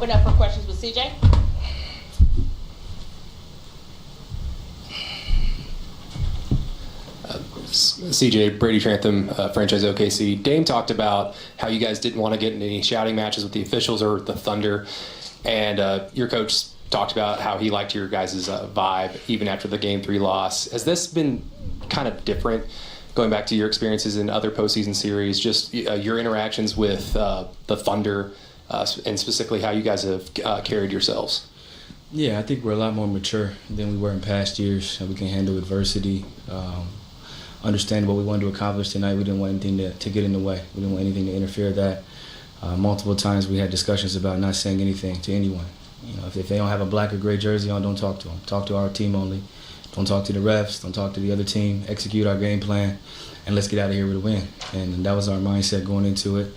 open up for questions with CJ. CJ, Brady Trantham, franchise OKC. Dame talked about how you guys didn't want to get in any shouting matches with the officials or the Thunder, and your coach talked about how he liked your guys' vibe even after the Game 3 loss. Has this been kind of different, going back to your experiences in other postseason series, just your interactions with the Thunder, and specifically how you guys have carried yourselves? Yeah, I think we're a lot more mature than we were in past years. We can handle adversity, understand what we wanted to accomplish tonight. We didn't want anything to get in the way. We didn't want anything to interfere with that. Multiple times we had discussions about not saying anything to anyone. You know, if they don't have a black or gray jersey on, don't talk to them. Talk to our team only. Don't talk to the refs. Don't talk to the other team. Execute our game plan, and let's get out of here with a win. And that was our mindset going into it.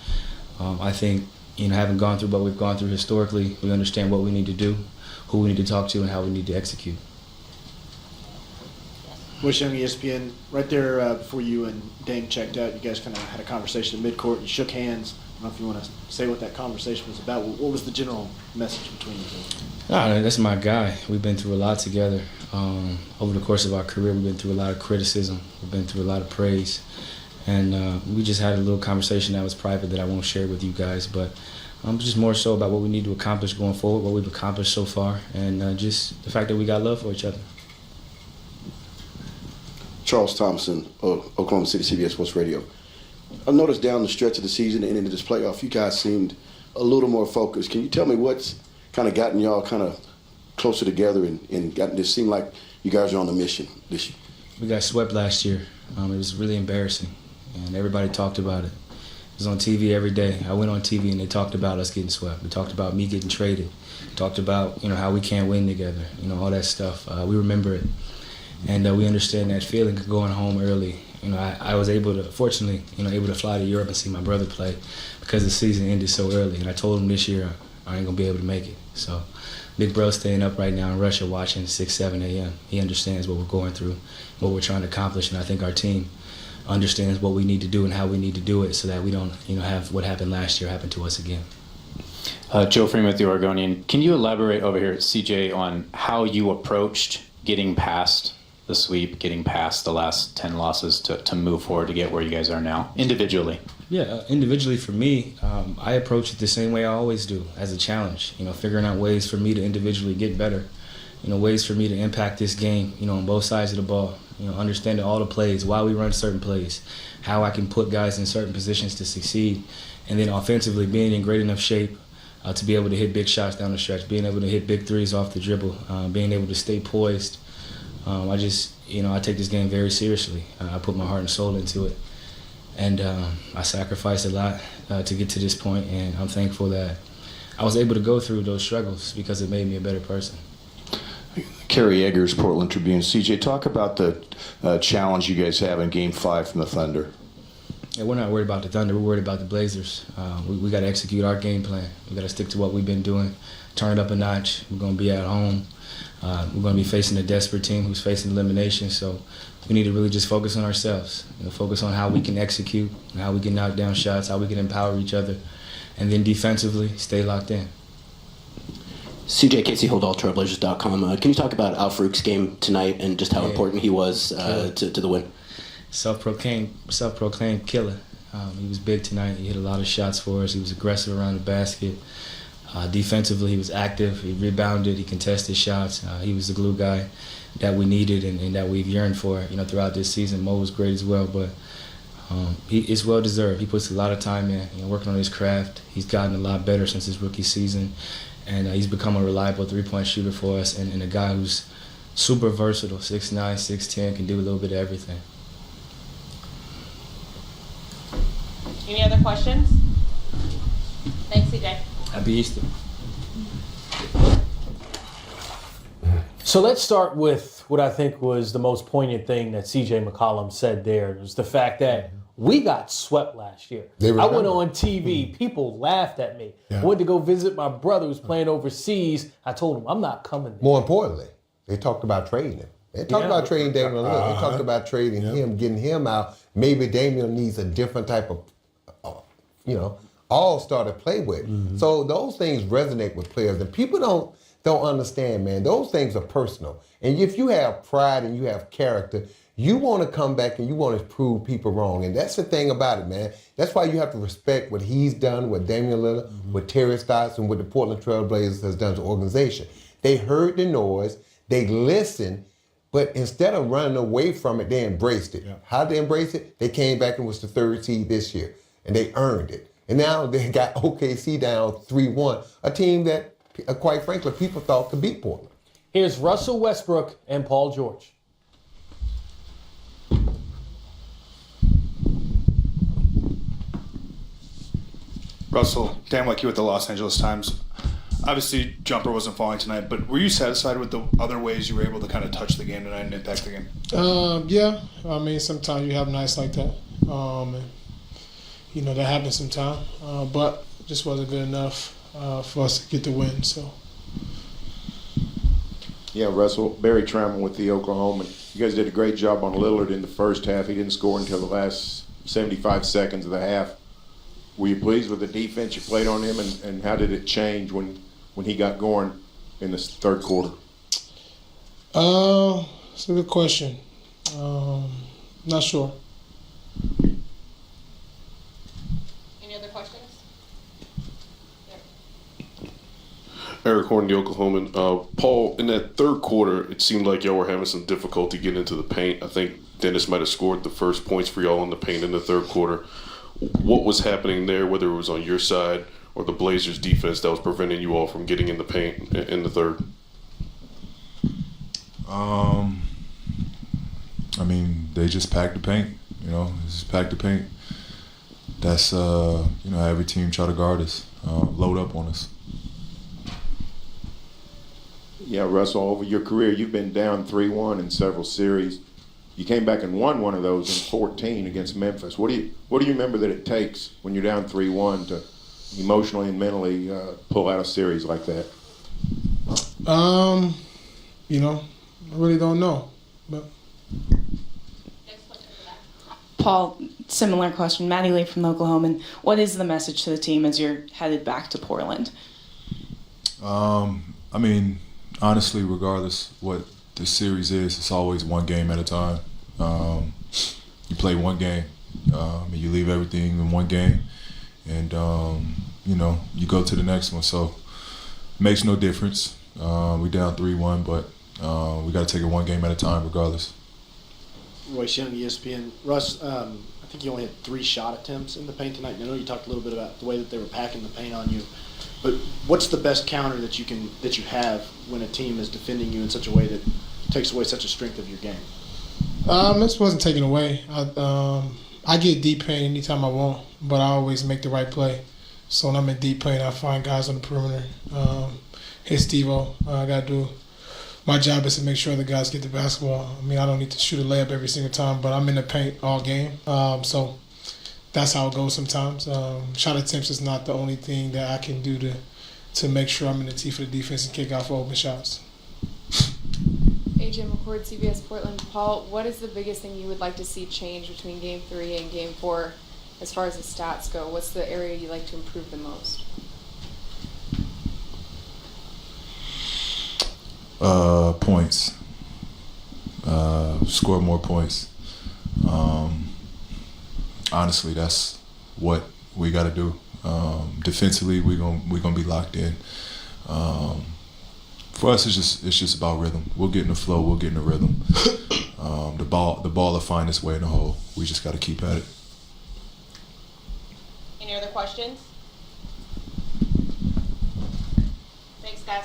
I think, having gone through what we've gone through historically, we understand what we need to do, who we need to talk to, and how we need to execute. Bush Young, ESPN, right there before you and Dame checked out, you guys kind of had a conversation at midcourt. You shook hands. I don't know if you want to say what that conversation was about. What was the general message between you two? That's my guy. We've been through a lot together. Over the course of our career, we've been through a lot of criticism. We've been through a lot of praise. And we just had a little conversation that was private that I won't share with you guys. But just more so about what we need to accomplish going forward, what we've accomplished so far, and just the fact that we got love for each other. Charles Thompson, Oklahoma City, CBS Sports Radio. I noticed down the stretch of the season and into this playoff, you guys seemed a little more focused. Can you tell me what's kind of gotten y'all kind of closer together and gotten this seem like you guys are on a mission this year? We got swept last year. It was really embarrassing, and everybody talked about it. It was on TV every day. I went on TV and they talked about us getting swept. They talked about me getting traded. They talked about how we can't win together. All that stuff. We remember it. And we understand that feeling of going home early. I was fortunately able to fly to Europe and see my brother play because the season ended so early. And I told him this year I ain't gonna be able to make it. So, big bro's staying up right now in Russia watching 6, 7 a.m. He understands what we're going through, what we're trying to accomplish, and I think our team understands what we need to do and how we need to do it so that we don't, have what happened last year happen to us again. Joe Freeman with the Oregonian. Can you elaborate over here at CJ on how you approached getting past the sweep, getting past the last 10 losses to move forward to get where you guys are now, individually? Yeah, individually for me, I approach it the same way I always do, as a challenge. Figuring out ways for me to individually get better. Ways for me to impact this game, on both sides of the ball. Understanding all the plays, why we run certain plays, how I can put guys in certain positions to succeed. And then offensively, being in great enough shape to be able to hit big shots down the stretch, being able to hit big threes off the dribble, being able to stay poised. I take this game very seriously. I put my heart and soul into it. And I sacrificed a lot to get to this point, and I'm thankful that I was able to go through those struggles because it made me a better person. Kerry Eggers, Portland Tribune. CJ, talk about the challenge you guys have in Game 5 from the Thunder. Yeah, we're not worried about the Thunder. We're worried about the Blazers. We got to execute our game plan. We got to stick to what we've been doing, turn it up a notch. We're going to be at home. We're going to be facing a desperate team who's facing elimination, so we need to really just focus on ourselves. Focus on how we can execute, how we can knock down shots, how we can empower each other, and then defensively stay locked in. CJ, Casey Holdall, Trailblazers.com. Can you talk about Al Farouk's game tonight and just how important he was to the win? Self-proclaimed killer. He was big tonight. He hit a lot of shots for us. He was aggressive around the basket. Defensively, he was active. He rebounded. He contested shots. He was the glue guy that we needed and that we've yearned for. Throughout this season, Mo was great as well, but it's well deserved. He puts a lot of time in, working on his craft. He's gotten a lot better since his rookie season, and he's become a reliable three-point shooter for us, and a guy who's super versatile, 6'9", 6'10", can do a little bit of everything. Any other questions? Thanks, CJ. Happy Easter. So let's start with what I think was the most poignant thing that CJ Mccollum said there. It was the fact that we got swept last year. I went on TV. People laughed at me. I went to go visit my brother who's playing overseas. I told him, I'm not coming there. More importantly, they talked about trading him. They talked about trading Damian Lillard. They talked about trading him, getting him out. Maybe Damian needs a different type of, all star to play with. So those things resonate with players, and people don't understand, man. Those things are personal, and if you have pride and you have character, you want to come back and you want to prove people wrong, and that's the thing about it, man. That's why you have to respect what he's done, what Damian Lillard, what Terry Stotts, and what the Portland Trail Blazers has done to the organization. They heard the noise, they listened, but instead of running away from it, they embraced it. Yeah. How did they embrace it? They came back and was the 3rd seed this year, and they earned it. And now they got OKC down 3-1, a team that, quite frankly, people thought could beat Portland. Here's Russell Westbrook and Paul George. Russell, Dan Leckie with the Los Angeles Times. Obviously, jumper wasn't falling tonight, but were you satisfied with the other ways you were able to kind of touch the game tonight and impact the game? Yeah. I mean, sometimes you have nights like that. And, that happens sometimes. But just wasn't good enough for us to get the win. So. Yeah, Russell, Barry Trammell with the Oklahoma. You guys did a great job on Lillard in the first half. He didn't score until the last 75 seconds of the half. Were you pleased with the defense you played on him, and how did it change when he got going in the third quarter? It's a good question. Not sure. Any other questions? Eric Horn, the Oklahoman. Paul, in that third quarter, it seemed like y'all were having some difficulty getting into the paint. I think Dennis might have scored the first points for y'all in the paint in the third quarter. What was happening there, whether it was on your side or the Blazers' defense, that was preventing you all from getting in the paint in the third? I mean, they just packed the paint. Just packed the paint. That's how every team try to guard us, load up on us. Yeah, Russell, over your career, you've been down 3-1 in several series. You came back and won one of those in 14 against Memphis. What do you remember that it takes when you're down 3-1 to emotionally and mentally pull out a series like that? I really don't know. But Paul, similar question. Maddie Lee from the Oklahoman. What is the message to the team as you're headed back to Portland? I mean, honestly, regardless what the series is, it's always one game at a time. You play one game, and you leave everything in one game, and you go to the next one. So it makes no difference. We down 3-1, but we got to take it one game at a time, regardless. Royce Young, ESPN. Russ, I think you only had 3 shot attempts in the paint tonight. And I know you talked a little bit about the way that they were packing the paint on you, but what's the best counter that you have when a team is defending you in such a way that takes away such a strength of your game? This wasn't taken away. I get deep paint anytime I want, but I always make the right play. So when I'm in deep paint, I find guys on the perimeter. Hit Steve-O. I got to do. My job is to make sure the guys get the basketball. I mean, I don't need to shoot a layup every single time, but I'm in the paint all game. So that's how it goes sometimes. Shot attempts is not the only thing that I can do to make sure I'm in the tee for the defense and kick out for open shots. AJ McCord, CBS Portland. Paul, what is the biggest thing you would like to see change between Game 3 and Game 4 as far as the stats go? What's the area you'd like to improve the most? Points. Score more points. Honestly, that's what we got to do. Defensively, we're gonna be locked in. For us, it's just about rhythm. We'll get in the flow. We'll get in the rhythm. The ball will find its way in the hole. We just got to keep at it. Any other questions? Thanks, guys.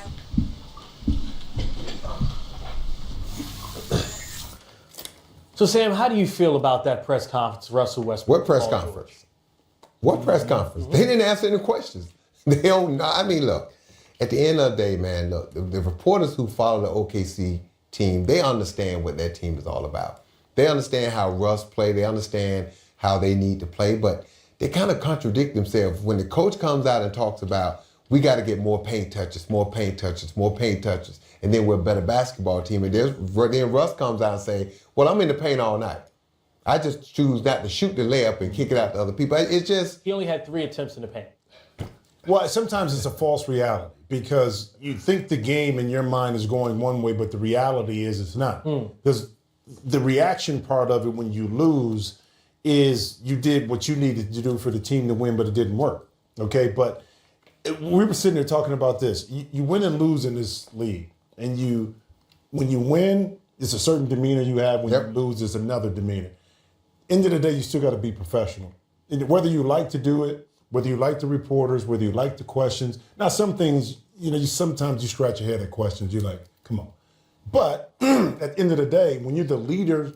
So, Sam, how do you feel about that press conference, Russell Westbrook? What press conference? What press conference? They didn't answer any questions. They don't know. I mean, look, at the end of the day, man, look, the reporters who follow the OKC team, they understand what their team is all about. They understand how Russ play. They understand how they need to play, but they kind of contradict themselves. When the coach comes out and talks about, we got to get more paint touches, more paint touches, more paint touches, and then we're a better basketball team. And then Russ comes out and say, well, I'm in the paint all night. I just choose not to shoot the layup and kick it out to other people. It's just... He only had 3 attempts in the paint. Well, sometimes it's a false reality because you think the game in your mind is going one way, but the reality is it's not. Because the reaction part of it when you lose is you did what you needed to do for the team to win, but it didn't work. Okay, but we were sitting there talking about this. You win and lose in this league, and when you win, it's a certain demeanor you have. When you lose, it's another demeanor. End of the day, you still got to be professional. And whether you like to do it, whether you like the reporters, whether you like the questions. Now, some things, sometimes you scratch your head at questions. You're like, come on. But at the end of the day, when you're the leader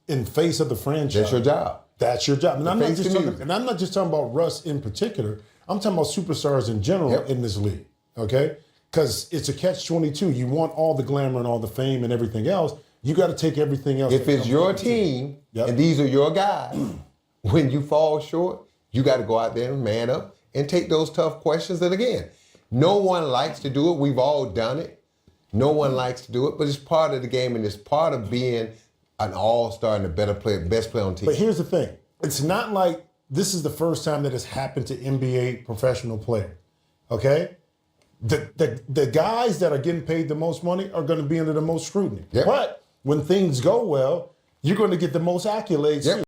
in face of the franchise, That's your job. That's your job. And I'm Face the music. not just talking about Russ in particular. I'm talking about superstars in general in this league. Okay, because it's a catch-22. You want all the glamour and all the fame and everything else. You got to take everything else. If it's your team and these are your guys, when you fall short, you got to go out there and man up and take those tough questions. And again, no one likes to do it. We've all done it. No one likes to do it, but it's part of the game and it's part of being an all-star and a better player, best player on the team. But here's the thing. It's not like this is the first time that it's happened to NBA professional players. Okay? The guys that are getting paid the most money are going to be under the most scrutiny. But when things go well, you're going to get the most accolades too.